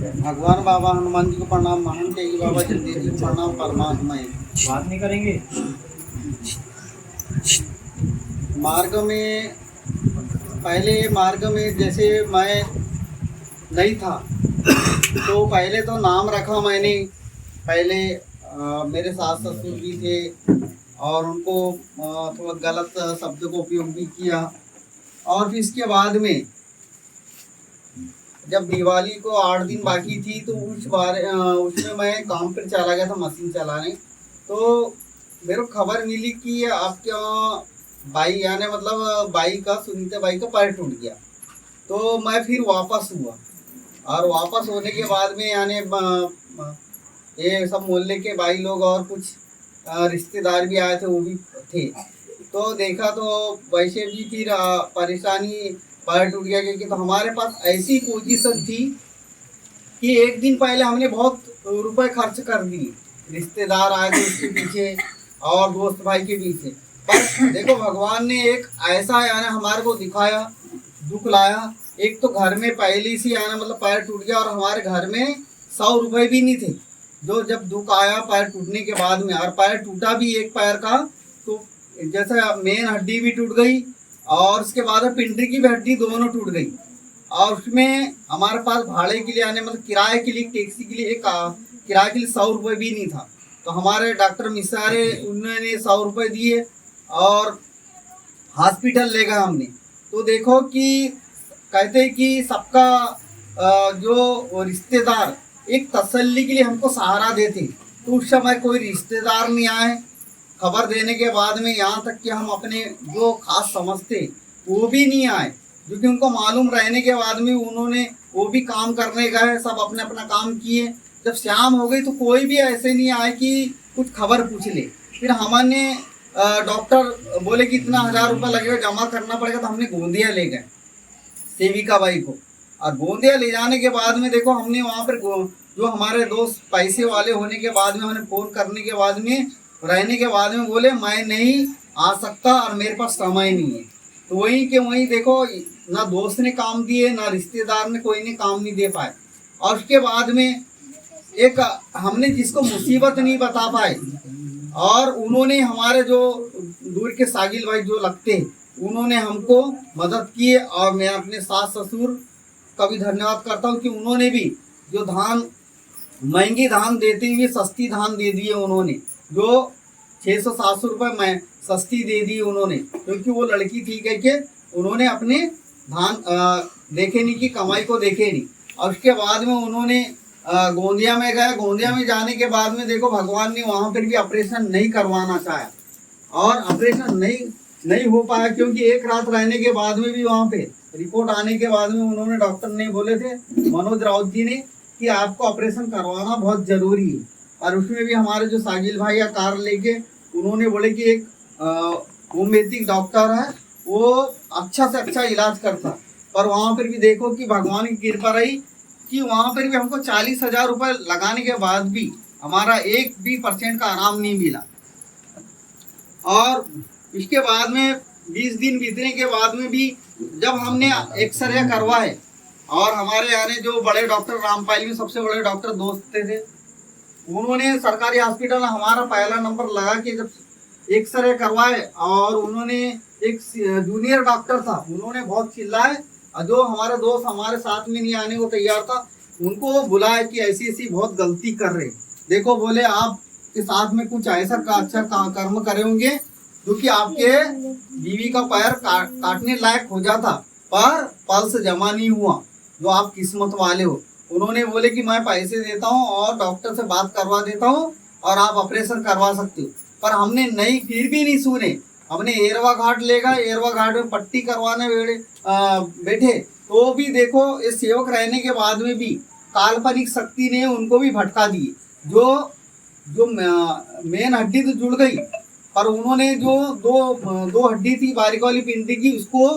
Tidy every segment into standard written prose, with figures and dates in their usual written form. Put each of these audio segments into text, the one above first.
भगवान बाबा हनुमान जी को प्रणाम, महान तेगी बाबा जगदीश जी को प्रणाम, परमात्मा है। बात नहीं करेंगे। मार्ग में पहले मार्ग में जैसे मैं नहीं था तो पहले तो नाम रखा मैंने। पहले मेरे सास ससुर भी थे और उनको थोड़ा गलत शब्द को उपयोग भी किया। और फिर इसके बाद में जब दिवाली को 8 दिन बाकी थी तो उसमें मैं काम पर चला गया था मशीन चलाने। तो मेरे को खबर मिली कि आपके वहाँ बाई यानी मतलब बाई का सुनीता बाई का पैर टूट गया। तो मैं फिर वापस हुआ और वापस होने के बाद में यानी ये सब मोहल्ले के भाई लोग और कुछ रिश्तेदार भी आए थे, वो भी थे। तो देखा तो वैसे भी फिर परेशानी, पैर टूट गया। क्योंकि तो हमारे पास ऐसी पोजीशन थी कि एक दिन पहले हमने बहुत रुपए खर्च कर दिए, रिश्तेदार आए थे उसके पीछे और दोस्त भाई के पीछे। पर देखो भगवान ने एक ऐसा यानी हमारे को दिखाया, दुख लाया। एक तो घर में पहले से यानी मतलब पैर टूट गया और हमारे घर में 100 रुपए भी नहीं थे। जो जब दुख आया पैर टूटने के बाद में, और पैर टूटा भी एक पैर का, तो जैसे मेन हड्डी भी टूट गई और उसके बाद पिंडली की भी हड्डी दोनों टूट गई। और उसमें हमारे पास भाड़े के लिए आने मतलब किराए के लिए, टैक्सी के लिए एक किराए के लिए 100 रुपये भी नहीं था। तो हमारे डॉक्टर मिसारे उन्होंने 100 रुपये दिए और हॉस्पिटल ले गए हमने। तो देखो कि कहते हैं कि सबका जो रिश्तेदार एक तसल्ली के लिए हमको सहारा देते। तो उस समय कोई रिश्तेदार नहीं आए खबर देने के बाद में, यहाँ तक कि हम अपने जो खास समझते वो भी नहीं आए। क्योंकि उनको मालूम रहने के बाद में उन्होंने वो भी काम करने गए, सब अपने अपना काम किए। जब शाम हो गई तो कोई भी ऐसे नहीं आए कि कुछ खबर पूछ ले। फिर हमने डॉक्टर बोले कि इतना 1000 रुपये लगेगा, जमा करना पड़ेगा। तो हमने गोंदिया ले गए सेविका बाई को, और गोंदिया ले जाने के बाद में देखो हमने वहाँ पर जो हमारे दोस्त पैसे वाले होने के बाद में, उन्हें फ़ोन करने के बाद में, रहने के बाद में बोले मैं नहीं आ सकता और मेरे पास समय नहीं है। तो वहीं के वहीं देखो ना दोस्त ने काम दिए ना रिश्तेदार ने, कोई ने काम नहीं दे पाए। और उसके बाद में एक हमने जिसको मुसीबत नहीं बता पाए और उन्होंने हमारे जो दूर के सागिल भाई जो लगते हैं उन्होंने हमको मदद की। और मैं अपने सास ससुर का भी धन्यवाद करता हूँ कि उन्होंने भी जो धान महंगी धान देते हुए सस्ती धान दे दिए उन्होंने। जो 600-700 रुपये में सस्ती दे दी उन्होंने, क्योंकि वो लड़की थी कह के उन्होंने अपने धान देखे नहीं कि कमाई को देखे नहीं। और उसके बाद में उन्होंने गोंदिया में गए। गोंदिया में जाने के बाद में देखो भगवान ने वहाँ पर भी ऑपरेशन नहीं करवाना चाहा और ऑपरेशन नहीं हो पाया। क्योंकि एक रात रहने के बाद में भी वहाँ पे रिपोर्ट आने के बाद में उन्होंने डॉक्टर ने बोले थे, मनोज राउत जी ने, कि आपको ऑपरेशन करवाना बहुत ज़रूरी है। और उसमें भी हमारे जो सागिल भाई या कार लेके उन्होंने बोले कि एक होम्योपैथिक डॉक्टर है, वो अच्छा से अच्छा इलाज करता। पर वहाँ पर भी देखो कि भगवान की कृपा रही कि वहाँ पर भी हमको 40,000 रुपये लगाने के बाद भी हमारा 1 भी % का आराम नहीं मिला। और इसके बाद में 20 दिन बीतने के बाद में भी जब हमने एक्सरे करवाए, और हमारे यहाँ जो बड़े डॉक्टर रामपाल में सबसे बड़े डॉक्टर दोस्त थे, उन्होंने सरकारी हॉस्पिटल में हमारा पहला नंबर लगा कि जब एक्सरे करवाए। और उन्होंने एक जूनियर डॉक्टर था, उन्होंने बहुत चिल्लाए। और जो हमारा दोस्त हमारे साथ में नहीं आने को तैयार था उनको बुलाया कि ऐसी ऐसी बहुत गलती कर रहे, देखो बोले आपके साथ में कुछ ऐसा अच्छा कर्म करे होंगे जो कि आपके बीवी का पैर काटने लायक हो जाता, पर पल्स जमा नहीं हुआ। जो आप किस्मत वाले हो। उन्होंने बोले कि मैं पैसे देता हूँ और डॉक्टर से बात करवा देता हूँ और आप ऑपरेशन करवा सकते हो। पर हमने नहीं, फिर भी नहीं सुने। हमने एरवा घाट ले गए, एरवा घाट में पट्टी करवाने बैठे तो भी देखो इस सेवक रहने के बाद में भी काल्पनिक शक्ति ने उनको भी भटका दिए। जो मेन हड्डी तो जुड़ गई, पर उन्होंने जो दो हड्डी थी बारीक वाली पिंडी की, उसको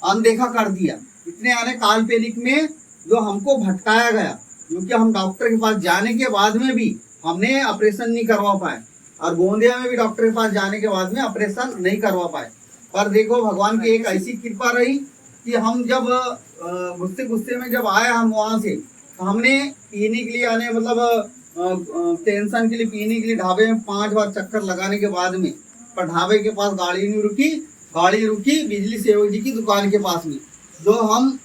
अनदेखा कर दिया। इतने आने काल्पनिक में जो हमको भटकाया गया, क्योंकि हम डॉक्टर के पास जाने के बाद में भी हमने ऑपरेशन नहीं करवा पाए। और गोंदिया में भी डॉक्टर के पास जाने के बाद में ऑपरेशन नहीं करवा पाए। पर देखो भगवान की एक ऐसी कृपा रही कि हम जब गुस्से में जब आए हम वहाँ से, हमने पीने के लिए आने मतलब टेंशन के लिए पीने के लिए ढाबे में 5 बार चक्कर लगाने के बाद में, पर ढाबे के पास गाड़ी नहीं रुकी। गाड़ी रुकी बिजली सेवक जी की दुकान के पास में। जो हम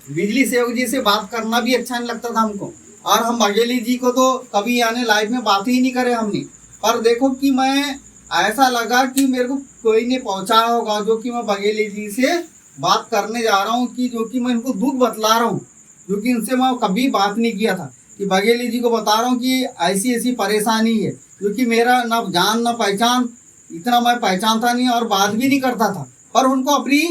बिजली सेवक जी से बात करना भी अच्छा नहीं लगता था हमको, और हम बघेली जी को तो कभी आने लाइफ में बात ही नहीं करे हमने। पर देखो कि मैं ऐसा लगा कि मेरे को कोई ने पहुंचाया होगा, जो कि मैं बघेली जी से बात करने जा रहा हूँ, कि जो कि मैं इनको दुख बतला रहा हूँ, जो कि इनसे मैं कभी बात नहीं किया था, कि बघेली जी को बता रहा हूँ कि ऐसी ऐसी परेशानी है, क्योंकि मेरा ना जान ना पहचान, इतना मैं पहचानता नहीं और बात भी नहीं करता था। पर उनको अपनी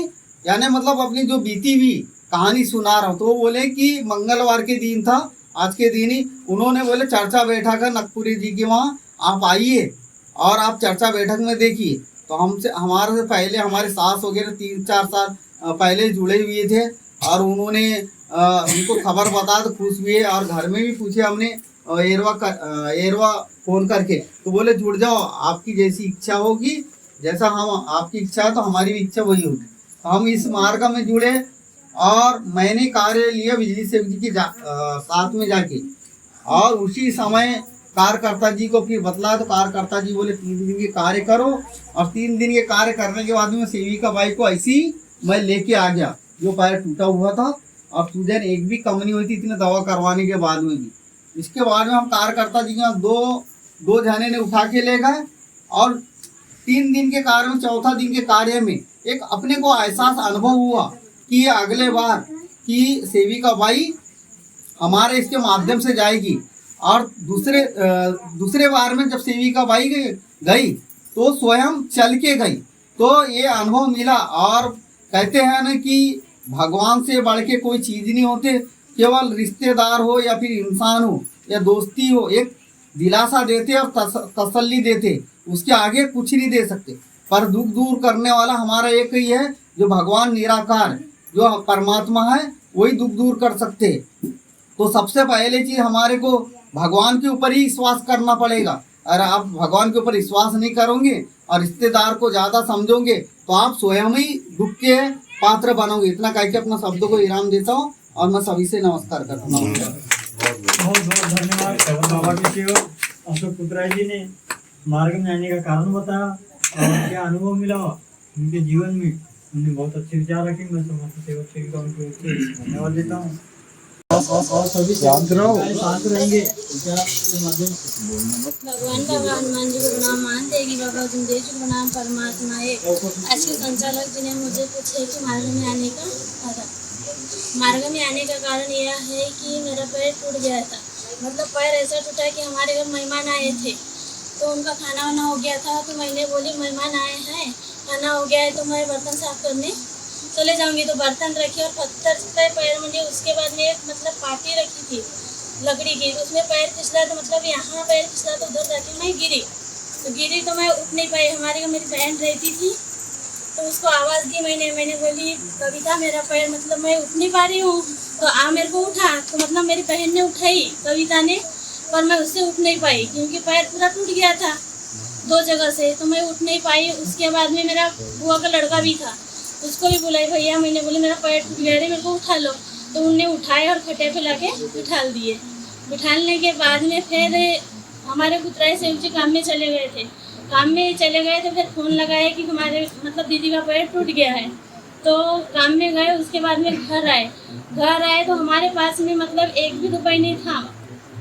यानी मतलब अपनी जो बीती हुई कहानी सुना रहा हूँ। तो वो बोले कि मंगलवार के दिन था, आज के दिन ही उन्होंने बोले चर्चा बैठक है नकपुरी जी के वहाँ, आप आइए और आप चर्चा बैठक में देखिए। तो हमसे हमारे से पहले हमारे सास वगैरह 3-4 साल पहले जुड़े हुए थे, और उन्होंने उनको खबर बता तो खुश हुए, और घर में भी पूछे हमने एरवा फ़ोन करके, तो बोले जुड़ जाओ, आपकी जैसी इच्छा होगी, जैसा हम आपकी इच्छा है तो हमारी भी इच्छा वही होगी। तो हम इस मार्ग में जुड़े, और मैंने कार्य लिया बिजली सेवक जी के साथ में जाके, और उसी समय कार्यकर्ता जी को फिर बतलाया। तो कार्यकर्ता जी बोले 3 दिन के कार्य करो, और 3 दिन के कार्य करने के बाद में सेविका बाई को ऐसी मैं लेके आ गया, जो पैर टूटा हुआ था और सूजन एक भी कम नहीं हुई थी इतने दवा करवाने के बाद में भी। इसके बाद में हम कार्यकर्ता जी का दो जने ने उठा के ले गए, और 3 दिन के कार्य में, चौथा दिन के कार्य में एक अपने को एहसास अनुभव हुआ कि ये अगले बार की सेविका बाई हमारे इसके माध्यम से जाएगी। और दूसरे बार में जब सेविका बाई गई तो स्वयं चल के गई। तो ये अनुभव मिला, और कहते हैं ना कि भगवान से बढ़ के कोई चीज़ नहीं होते, केवल रिश्तेदार हो या फिर इंसान हो या दोस्ती हो, एक दिलासा देते और तसल्ली देते, उसके आगे कुछ नहीं दे सकते। पर दुख दूर करने वाला हमारा एक ही है, जो भगवान निराकार जो परमात्मा है, वही दुख दूर कर सकते। तो सबसे पहले चीज़ हमारे को भगवान के ऊपर ही विश्वास करना पड़ेगा। अगर आप भगवान के ऊपर विश्वास नहीं करोगे और रिश्तेदार को ज़्यादा समझोगे, तो आप स्वयं ही दुख के पात्र बनोगे। इतना कह के अपना शब्दों को विराम देता हूँ, और मैं सभी से नमस्कार करता हूँ। बहुत बहुत धन्यवाद बाबा जी को। अशोक पुत्राई जी ने मार्ग में आने का कारण बताया और क्या अनुभव मिला उनके जीवन में। उन्होंने बहुत अच्छे विचार रखे। मैं समस्त सेवक सेविका उनको धन्यवाद देता हूँ। और सभी शांत रहेंगे। भगवान बाबा हनुमान जी को प्रणाम। मान देगी बाबा जिंदेश को प्रणाम। परमात्मा एक आज के संचालक जी ने मुझे पूछे कि मार्ग में आने का कारण। मार्ग में आने का कारण यह है कि मेरा पैर टूट गया था। मतलब पैर ऐसा टूटा कि हमारे घर मेहमान आए थे, तो उनका खाना वाना हो गया था। तो मैंने बोली मेहमान आए हैं, खाना हो गया है, तो मैं बर्तन साफ करने चले जाऊंगी। तो बर्तन रखी और पत्थर पे पैर मुझे, उसके बाद में एक मतलब पाटी रखी थी लकड़ी की, उसमें पैर फिसला। तो मतलब यहाँ पैर फिसला तो उधर जाके मैं गिरी। तो मैं उठ नहीं पाई। हमारे घर मेरी बहन रहती थी, तो उसको आवाज़ दी मैंने बोली कविता मेरा पैर मतलब मैं उठ नहीं पा रही हूँ, तो आ मेरे को उठा। तो मतलब मेरी बहन ने उठाई कविता ने, पर मैं उससे उठ नहीं पाई क्योंकि पैर पूरा टूट गया था 2 जगह से, तो मैं उठ नहीं पाई। उसके बाद में मेरा बुआ का लड़का भी था, उसको भी बुलाई भैया, मैंने बोली मेरा पैर टूट गया है, मेरे को उठा लो। तो उनने उठाए और खटे पे लाके बिठाल दिए। बिठाने के बाद में फिर हमारे पुत्राई सेवक जी काम में चले गए थे। काम में चले गए तो फिर फ़ोन लगाया कि हमारे मतलब दीदी का पैर टूट गया है। तो काम में गए, उसके बाद में घर आए तो हमारे पास में मतलब 1 भी रुपये नहीं था।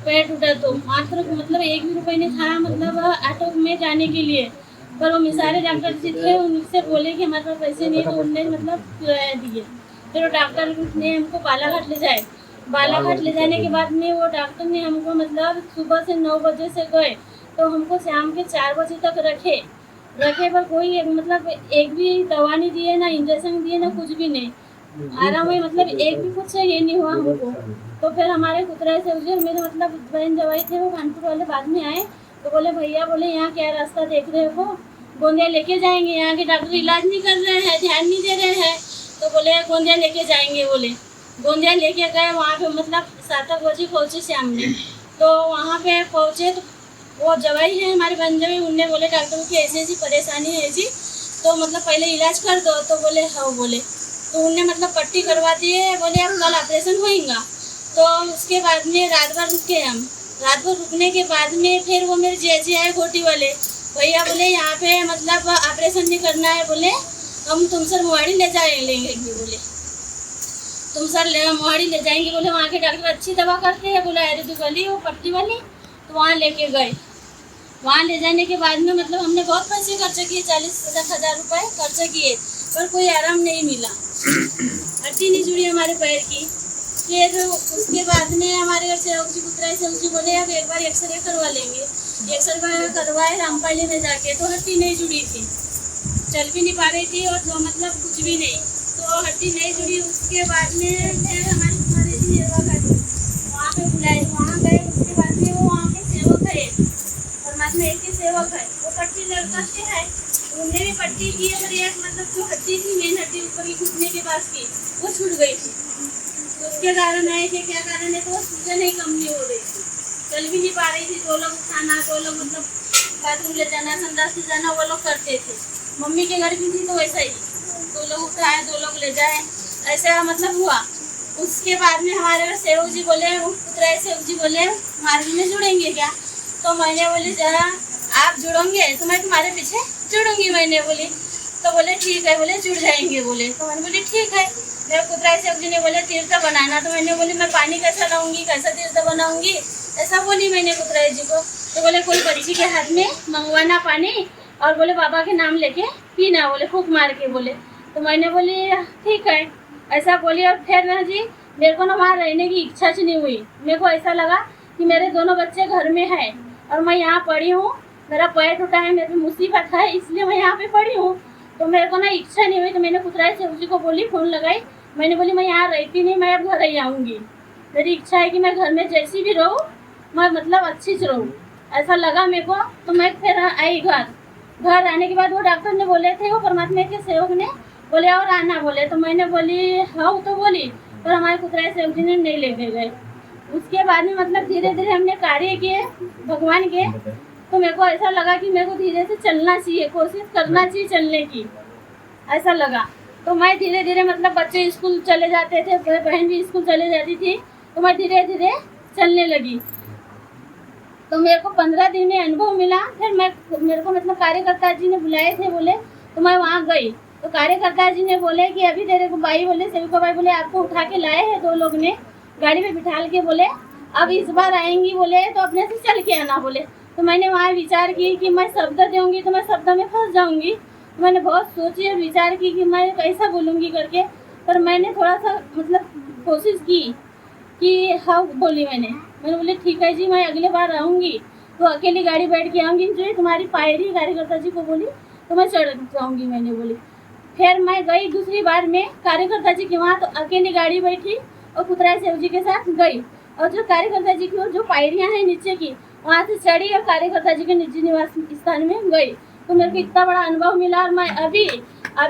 पैर टूटा तो मात्र मतलब 1 भी रुपये नहीं था मतलब ऑटो में जाने के लिए। पर वो मिसारे डॉक्टर जी थे, उनसे बोले कि हमारे पास पैसे नहीं, तो उनने मतलब किराया दिए। फिर वो डॉक्टर ने हमको बालाघाट ले जाए। बालाघाट ले जाने के बाद में वो डॉक्टर ने हमको मतलब सुबह से 9 बजे से गए तो हमको शाम के 4 बजे तक रखे पर कोई मतलब एक भी दवा नहीं दिए, ना इंजेक्शन दिए, ना कुछ भी नहीं। आराम में मतलब एक भी कुछ ये नहीं हुआ हमको। तो फिर हमारे कुतराई से मेरे मतलब बहन जवाई थे, वो कानपुर वाले बाद में आए तो बोले भैया बोले यहाँ क्या रास्ता देख रहे हो, गोंदिया लेके जाएंगे, यहाँ के डॉक्टर इलाज नहीं कर रहे हैं, ध्यान नहीं दे रहे हैं। तो बोले गोंदिया लेके जाएंगे। बोले गोंदिया लेके गए, वहाँ पे मतलब 7 बजे पहुँचे शाम में। तो वहाँ पे पहुँचे तो वो जवाई है हमारे बहन जवाई, उनने बोले डॉक्टर की ऐसी ऐसी परेशानी है जी, तो मतलब पहले इलाज कर दो। तो बोले हाँ बोले, तो उनने मतलब पट्टी करवा दिए। बोले अब कल ऑपरेशन होएगा। तो उसके बाद में रात भर रुके हम। रात भर रुकने के बाद में फिर वो मेरे जेजे आए घोटी वाले, भैया बोले यहाँ पे मतलब ऑपरेशन नहीं करना है, बोले हम तुम सर मोहाड़ी ले जाएंगे, बोले तुम सर मोहाड़ी ले जाएंगे, बोले वहाँ के डॉक्टर अच्छी दवा करते हैं, बोला आयुर्वेदिक वाली वो पट्टी वाली, तो वहाँ लेके गए। वहाँ ले जाने के बाद में मतलब हमने बहुत पैसे खर्च किए, 40-50 हज़ार रुपये खर्च किए, पर कोई आराम नहीं मिला, हड्डी नहीं जुड़ी हमारे पैर की। फिर उसके बाद में हमारे घर से पुत्राई से उसने बोले अब एक बार एक्सरे करवा लेंगे। एक्सरे करवाए रामपाली में जाके, तो हड्डी नहीं जुड़ी थी, चल भी नहीं पा रही थी और तो मतलब कुछ भी नहीं, तो हड्डी नहीं जुड़ी। उसके बाद में फिर हमारी तुम्हारी सेवा करी, वहाँ पे बुलाए, वहाँ गए। उसके बाद में वो वहाँ के सेवक है, परमात्मा एक ही सेवक है, वो पट्टी लड़का से है, उन्हें भी पट्टी की है, पर एक मतलब जो हड्डी थी मेन हड्डी ऊपर की घुटने के पास की वो छूट गई थी। तो उसके कारण है कि क्या कारण है, तो वो सूजन नहीं कमनी हो रही थी, चल भी नहीं पा रही थी। 2 लोग उठाना, 2 लोग मतलब बाथरूम ले जाना, संडास ले जाना, वो लोग करते थे। मम्मी के घर भी थी तो वैसा ही, 2 लोग उठाए 2 लोग ले जाए, ऐसा मतलब हुआ। उसके बाद में हमारे घर सेवक जी बोले, पुत्राई सेवक जी बोले मार्ग में जुड़ेंगे क्या, तो मैंने बोली जरा आप जुड़ोगे तो मैं तुम्हारे पीछे जुड़ूंगी, मैंने बोली। तो बोले ठीक है, बोले जुड़ जाएंगे, बोले। तो मैंने बोली ठीक है। मेरे पुत्राई सेवक जी ने बोले तीर्थ बनाना, तो मैंने बोली मैं पानी कैसा लाऊंगी, कैसा तीर्थ बनाऊंगी, ऐसा बोली मैंने पुत्राई जी को। तो बोले कोई बच्ची के हाथ में मंगवाना पानी और बोले बाबा के नाम लेके पीना, बोले फूंक मार के, बोले। तो मैंने बोली ठीक है, ऐसा बोली। और फिर ना जी मेरे को ना वहाँ रहने की इच्छा नहीं हुई, मेरे को ऐसा लगा कि मेरे दोनों बच्चे घर में हैं और मैं यहाँ पड़ी हूँ, मेरा पैर टूटा है, मेरे पे मुसीबत है, इसलिए मैं यहाँ पे पड़ी हूँ। तो मेरे को ना इच्छा नहीं हुई, तो मैंने पुत्राई सेवक जी को बोली, फ़ोन लगाई, मैंने बोली मैं यहाँ रहती नहीं, मैं अब घर ही आऊँगी, मेरी इच्छा है कि मैं घर में जैसी भी रहूँ, मैं मतलब अच्छी से रहूँ, ऐसा लगा मेरे को। तो मैं फिर आई घर आने के बाद वो डॉक्टर ने बोले थे, वो परमात्मा के सेवक ने बोले और आना, बोले। तो मैंने बोली हाँ, तो बोली, पर हमारे पुत्राई सेवक जी ने नहीं लेके गए। उसके बाद में मतलब धीरे धीरे हमने कार्य किए भगवान के, तो मेरे को ऐसा लगा कि मेरे को धीरे से चलना चाहिए, कोशिश करना चाहिए चलने की, ऐसा लगा। तो मैं धीरे धीरे मतलब बच्चे स्कूल चले जाते थे, बहन भी स्कूल चले जाती थी, तो मैं धीरे धीरे चलने लगी। तो मेरे को 15 दिन में अनुभव मिला। फिर मेरे को मतलब कार्यकर्ता जी ने बुलाए थे, बोले, तो मैं वहाँ गई। तो कार्यकर्ता जी ने बोले कि अभी तेरे को बाई बोले, सेविका बाई बोले आपको उठा के लाए हैं 2 लोग ने गाड़ी में बिठाल के, बोले अब इस बार आएंगी, बोले तो अपने से चल के आना, बोले। तो मैंने वहाँ विचार की कि मैं शब्द दूँगी तो मैं शब्द में फंस जाऊँगी। तो मैंने बहुत सोची और विचार की कि मैं कैसा बोलूँगी करके, पर मैंने थोड़ा सा मतलब कोशिश की कि हाँ बोली, मैंने बोली ठीक है जी, मैं अगले बार आऊँगी तो अकेली गाड़ी बैठ के आऊँगी, जो तुम्हारी पायरी कार्यकर्ता जी को बोली तो मैं चढ़ जाऊँगी, मैंने बोली। फिर मैं गई दूसरी बार में कार्यकर्ता जी के वहाँ, तो अकेली गाड़ी बैठी और पुत्राई सेवक जी के साथ गई, और जो कार्यकर्ता जी की जो पायरियाँ हैं नीचे की, वहाँ से चढ़ी और कार्यकर्ता जी के निजी निवास स्थान में गई। तो मेरे को इतना बड़ा अनुभव मिला। और मैं अभी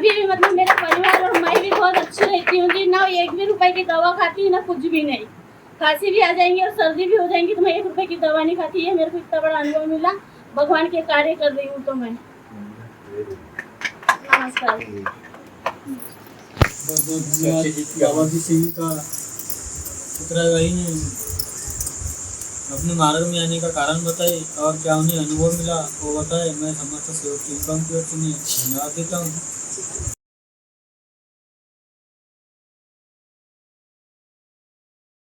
भी मतलब मेरा परिवार और मैं भी बहुत अच्छी रहती हूँ कि ना 1 भी रुपए की दवा खाती, ना कुछ भी नहीं, खांसी भी आ जाएंगी और सर्दी भी हो जाएंगी तो मैं 1 रुपए की दवा नहीं खाती है। मेरे को इतना बड़ा अनुभव मिला, भगवान के कार्य कर रही हूँ। तो मैं नमस्कार। बहुत बहुत धन्यवाद बाबा की सेविका पुत्राई भाई ने अपने मार्ग में आने का कारण बताए और क्या उन्हें अनुभव मिला वो बताए। मैं समस्त सेवक की ओर से धन्यवाद देता हूँ।